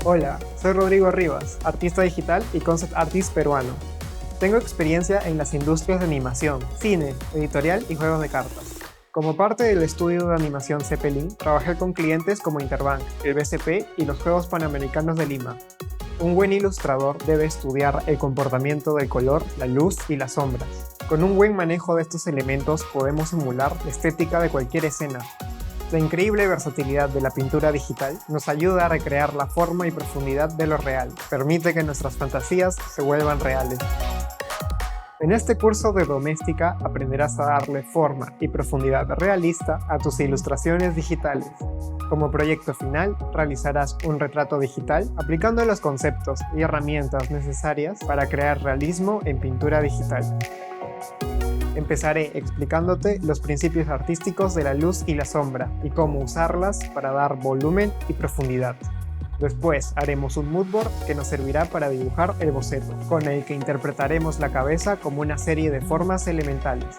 Hola, soy Rodrigo Rivas, artista digital y concept artist peruano. Tengo experiencia en las industrias de animación, cine, editorial y juegos de cartas. Como parte del estudio de animación Zeppelin, trabajé con clientes como Interbank, el BCP y los Juegos Panamericanos de Lima. Un buen ilustrador debe estudiar el comportamiento del color, la luz y las sombras. Con un buen manejo de estos elementos podemos simular la estética de cualquier escena. La increíble versatilidad de la pintura digital nos ayuda a recrear la forma y profundidad de lo real. Permite que nuestras fantasías se vuelvan reales. En este curso de doméstica aprenderás a darle forma y profundidad realista a tus ilustraciones digitales. Como proyecto final, realizarás un retrato digital aplicando los conceptos y herramientas necesarias para crear realismo en pintura digital. Empezaré explicándote los principios artísticos de la luz y la sombra y cómo usarlas para dar volumen y profundidad. Después haremos un moodboard que nos servirá para dibujar el boceto, con el que interpretaremos la cabeza como una serie de formas elementales.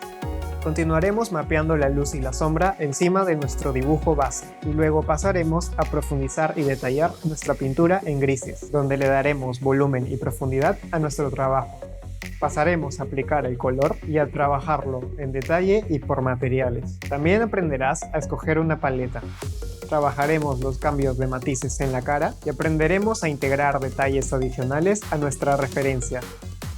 Continuaremos mapeando la luz y la sombra encima de nuestro dibujo base y luego pasaremos a profundizar y detallar nuestra pintura en grises, donde le daremos volumen y profundidad a nuestro trabajo. Pasaremos a aplicar el color y a trabajarlo en detalle y por materiales. También aprenderás a escoger una paleta. Trabajaremos los cambios de matices en la cara y aprenderemos a integrar detalles adicionales a nuestra referencia.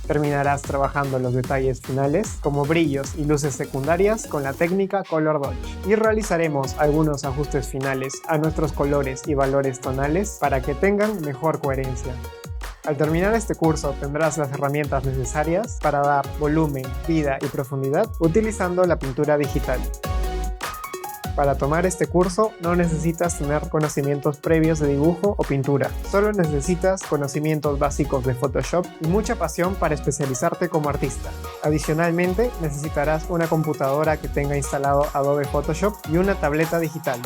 Terminarás trabajando los detalles finales, como brillos y luces secundarias, con la técnica Color Dodge. Y realizaremos algunos ajustes finales a nuestros colores y valores tonales para que tengan mejor coherencia. Al terminar este curso tendrás las herramientas necesarias para dar volumen, vida y profundidad utilizando la pintura digital. Para tomar este curso no necesitas tener conocimientos previos de dibujo o pintura, solo necesitas conocimientos básicos de Photoshop y mucha pasión para especializarte como artista. Adicionalmente, necesitarás una computadora que tenga instalado Adobe Photoshop y una tableta digital.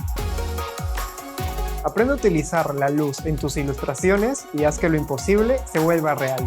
Aprende a utilizar la luz en tus ilustraciones y haz que lo imposible se vuelva real.